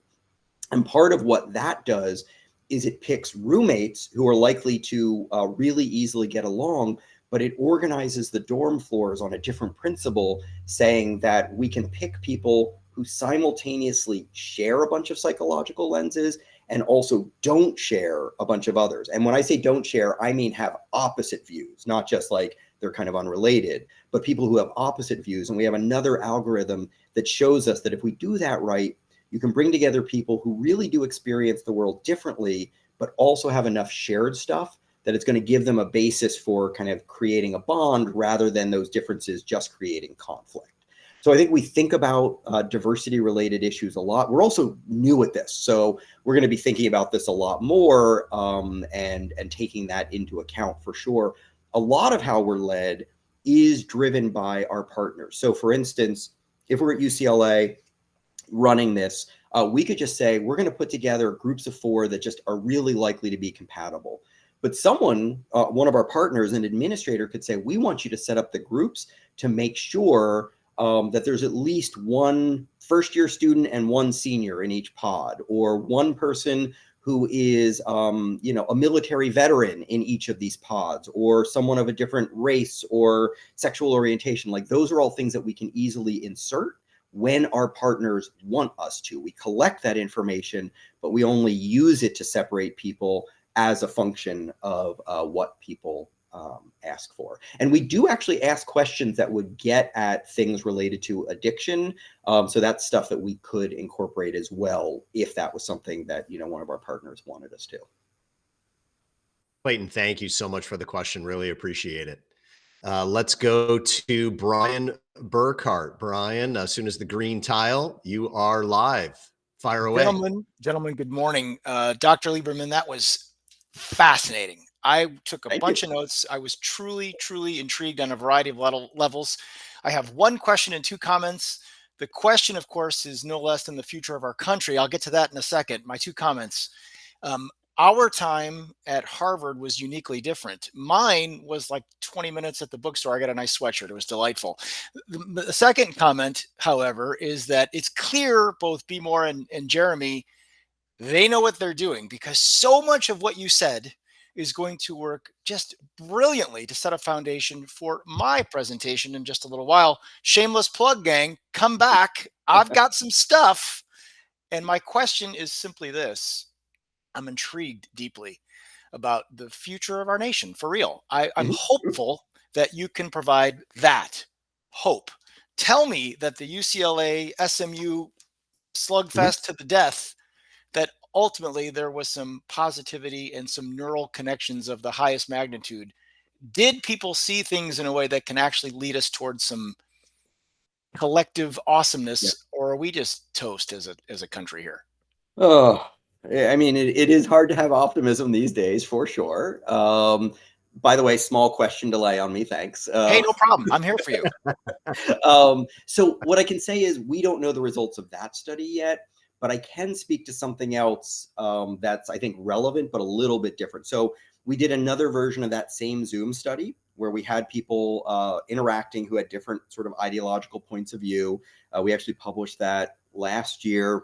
And part of what that does is it picks roommates who are likely to really easily get along, but it organizes the dorm floors on a different principle, saying that we can pick people who simultaneously share a bunch of psychological lenses and also don't share a bunch of others. And when I say don't share, I mean have opposite views, not just like they're kind of unrelated, but people who have opposite views. And we have another algorithm that shows us that if we do that right, you can bring together people who really do experience the world differently, but also have enough shared stuff that it's going to give them a basis for kind of creating a bond rather than those differences just creating conflict. So I think we think about diversity-related issues a lot. We're also new at this, so we're going to be thinking about this a lot more and taking that into account for sure. A lot of how we're led is driven by our partners. So for instance, if we're at UCLA running this, we could just say, we're going to put together groups of 4 that just are really likely to be compatible. But someone, one of our partners, an administrator, could say, we want you to set up the groups to make sure that there's at least one first-year student and one senior in each pod, or one person who is, a military veteran in each of these pods, or someone of a different race or sexual orientation. Like those are all things that we can easily insert when our partners want us to. We collect that information, but we only use it to separate people as a function of what people ask for. And we do actually ask questions that would get at things related to addiction. So that's stuff that we could incorporate as well if that was something that, one of our partners wanted us to. Clayton, thank you so much for the question. Really appreciate it. Let's go to Brian Burkhart. Brian, as soon as the green tile, you are live. Fire away. Gentlemen, good morning. Dr. Lieberman, that was fascinating. I took a bunch of notes. I was truly, truly intrigued on a variety of levels. I have one question and 2 comments. The question, of course, is no less than the future of our country. I'll get to that in a second. My 2 comments. Our time at Harvard was uniquely different. Mine was like 20 minutes at the bookstore. I got a nice sweatshirt. It was delightful. The second comment, however, is that it's clear both B. Moore and Jeremy, they know what they're doing, because so much of what you said is going to work just brilliantly to set a foundation for my presentation in just a little while. Shameless plug, gang, come back. I've got some stuff. And my question is simply this. I'm intrigued deeply about the future of our nation, for real. I'm hopeful that you can provide that hope. Tell me that the UCLA SMU slugfest to the death, that ultimately there was some positivity and some neural connections of the highest magnitude. Did people see things in a way that can actually lead us towards some collective awesomeness, or are we just toast as a country here? Oh, I mean, it is hard to have optimism these days, for sure. By the way, small question delay on me. Thanks. Hey, no problem. I'm here for you. So what I can say is we don't know the results of that study yet, but I can speak to something else that's, I think, relevant, but a little bit different. So we did another version of that same Zoom study where we had people interacting who had different sort of ideological points of view. We actually published that last year.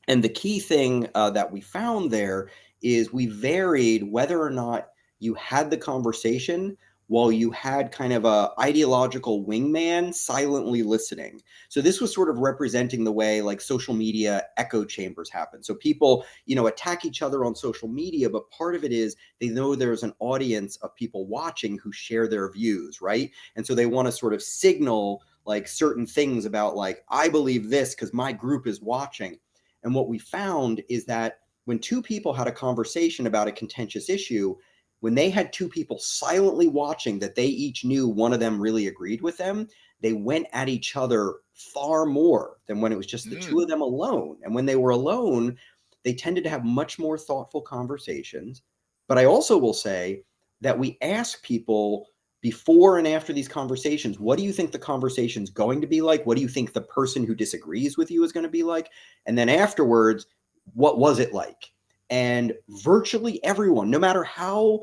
And the key thing that we found there is we varied whether or not you had the conversation while you had kind of a ideological wingman silently listening. So this was sort of representing the way like social media echo chambers happen. So people, attack each other on social media, but part of it is they know there's an audience of people watching who share their views, right? And so they want to sort of signal like certain things about like, I believe this because my group is watching. And what we found is that when two people had a conversation about a contentious issue, when they had two people silently watching that they each knew one of them really agreed with them, they went at each other far more than when it was just the two of them alone. And when they were alone, they tended to have much more thoughtful conversations. But I also will say that we ask people before and after these conversations, what do you think the conversation's going to be like? What do you think the person who disagrees with you is going to be like? And then afterwards, what was it like? And virtually everyone, no matter how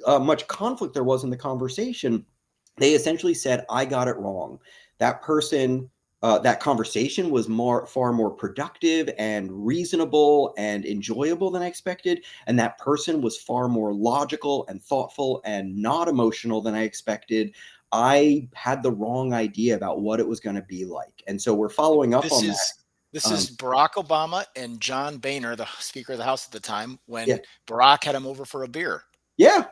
much conflict there was in the conversation, they essentially said, I got it wrong. That person, that conversation was far more productive and reasonable and enjoyable than I expected. And that person was far more logical and thoughtful and not emotional than I expected. I had the wrong idea about what it was going to be like. And so we're following up on that. This is Barack Obama and John Boehner, the Speaker of the House at the time, when Yeah. Barack had him over for a beer. Yeah.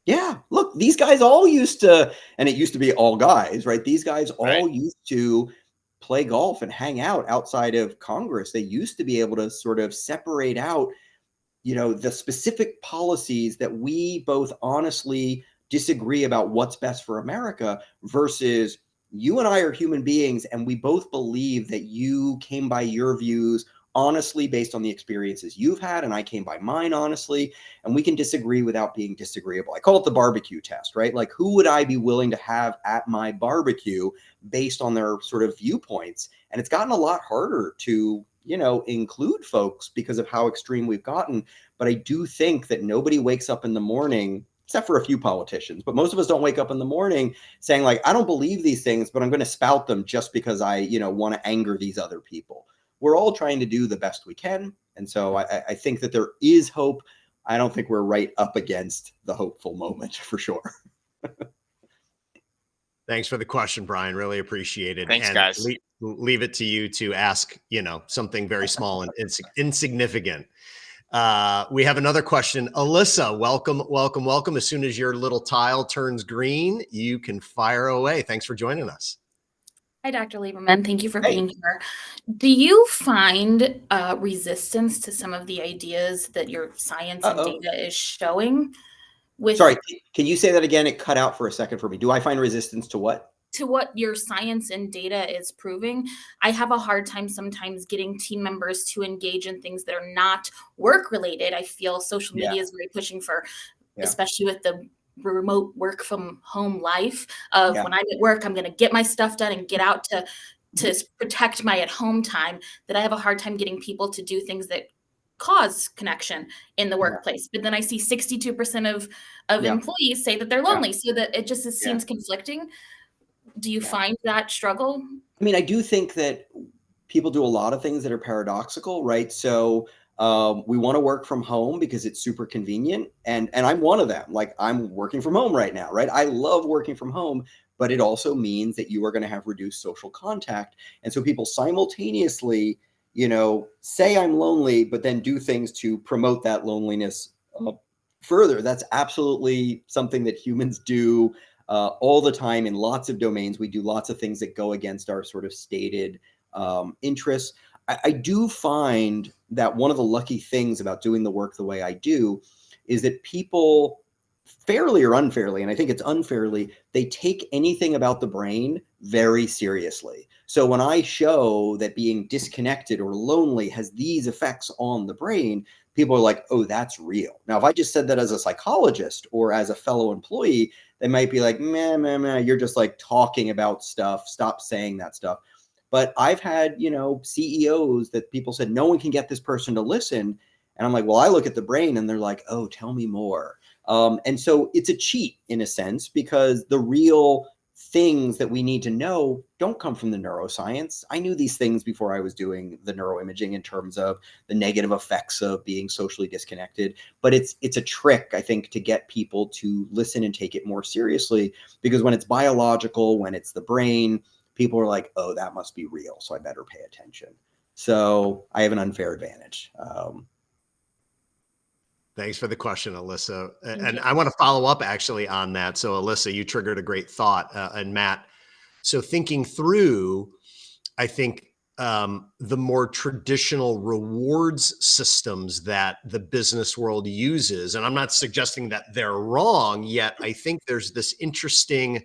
Yeah. Look, these guys all used to, and it used to be all guys, right? These guys all used to play golf and hang out outside of Congress. They used to be able to sort of separate out, the specific policies that we both honestly disagree about what's best for America versus you and I are human beings, and we both believe that you came by your views honestly based on the experiences you've had, and I came by mine honestly, and we can disagree without being disagreeable. I call it the barbecue test, right? Like, who would I be willing to have at my barbecue based on their sort of viewpoints? And it's gotten a lot harder to, include folks because of how extreme we've gotten. But I do think that nobody wakes up in the morning, except for a few politicians, but most of us don't wake up in the morning saying like, I don't believe these things, but I'm going to spout them just because I, want to anger these other people. We're all trying to do the best we can. And so I think that there is hope. I don't think we're right up against the hopeful moment for sure. Thanks for the question, Brian. Really appreciate it. Thanks, and guys. Leave it to you to ask, something very small and insignificant. We have another question. Alyssa, welcome. As soon as your little tile turns green, you can fire away. Thanks for joining us. Hi, Dr. Lieberman. Thank you for being here. Do you find resistance to some of the ideas that your science and data is showing? Sorry, can you say that again? It cut out for a second for me. Do I find resistance to what? To what your science and data is proving. I have a hard time sometimes getting team members to engage in things that are not work related. I feel social media is very pushing for, especially with the remote work from home life of when I'm at work, I'm going to get my stuff done and get out to protect my at home time, that I have a hard time getting people to do things that cause connection in the workplace. But then I see 62% of employees say that they're lonely. So that it just seems conflicting. Do you find that struggle? I mean, I do think that people do a lot of things that are paradoxical, right? So we want to work from home because it's super convenient. And I'm one of them. Like, I'm working from home right now, right? I love working from home, but it also means that you are going to have reduced social contact. And so people simultaneously, say I'm lonely, but then do things to promote that loneliness further. That's absolutely something that humans do all the time in lots of domains. We do lots of things that go against our sort of stated interests. I do find that one of the lucky things about doing the work the way I do is that people, fairly or unfairly, and I think it's unfairly, they take anything about the brain very seriously. So when I show that being disconnected or lonely has these effects on the brain, people are like, oh, that's real. Now, if I just said that as a psychologist or as a fellow employee, they might be like, meh, you're just like talking about stuff. Stop saying that stuff. But I've had, CEOs that people said, no one can get this person to listen. And I'm like, well, I look at the brain and they're like, oh, tell me more. And so it's a cheat in a sense, because the real things that we need to know don't come from the neuroscience. I knew these things before I was doing the neuroimaging in terms of the negative effects of being socially disconnected. But it's a trick, I think, to get people to listen and take it more seriously, because when it's biological, when it's the brain, people are like, oh, that must be real, so I better pay attention. So I have an unfair advantage. Thanks for the question, Alyssa. And I want to follow up actually on that. So Alyssa, you triggered a great thought. And Matt, so thinking through, I think the more traditional rewards systems that the business world uses, and I'm not suggesting that they're wrong, yet I think there's this interesting,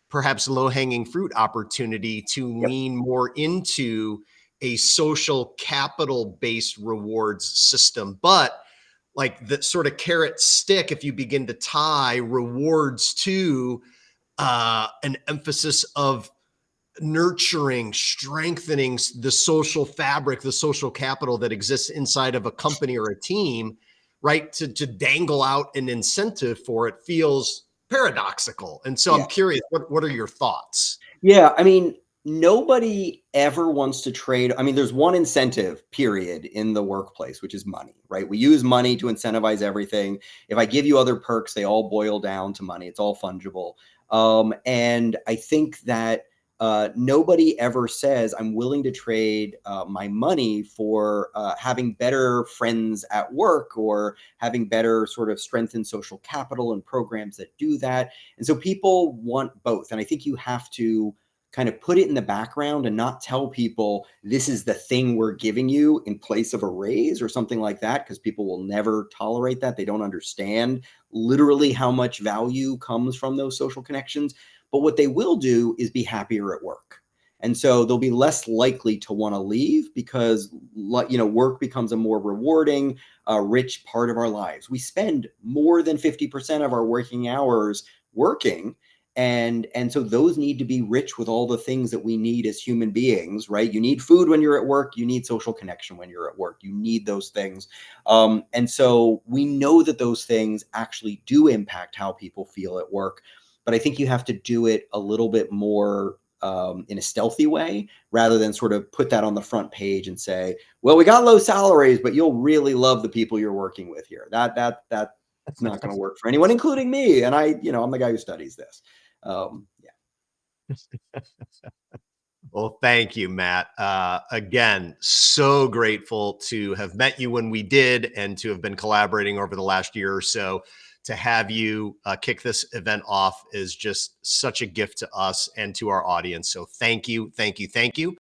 perhaps low-hanging fruit opportunity to lean more into a social capital-based rewards system. But like the sort of carrot stick, if you begin to tie rewards to an emphasis of nurturing, strengthening the social fabric, the social capital that exists inside of a company or a team, right? To dangle out an incentive for it feels paradoxical. And so I'm curious, what are your thoughts? Yeah, I mean, nobody ever wants to trade. I mean, there's one incentive period in the workplace, which is money, right? We use money to incentivize everything. If I give you other perks, they all boil down to money. It's all fungible. And I think that nobody ever says, I'm willing to trade my money for having better friends at work or having better sort of strengthened social capital and programs that do that. And so people want both. And I think you have to kind of put it in the background and not tell people this is the thing we're giving you in place of a raise or something like that, because people will never tolerate that. They don't understand literally how much value comes from those social connections. But what they will do is be happier at work. And so they'll be less likely to want to leave because, work becomes a more rewarding, rich part of our lives. We spend more than 50% of our working hours working. And so those need to be rich with all the things that we need as human beings, right? You need food when you're at work. You need social connection when you're at work. You need those things. And so we know that those things actually do impact how people feel at work. But I think you have to do it a little bit more in a stealthy way, rather than sort of put that on the front page and say, well, we got low salaries, but you'll really love the people you're working with here. That's not going to work for anyone, including me. And I'm the guy who studies this. Well, thank you, Matt. Again, so grateful to have met you when we did and to have been collaborating over the last year or so. To have you kick this event off is just such a gift to us and to our audience. So thank you, thank you, thank you.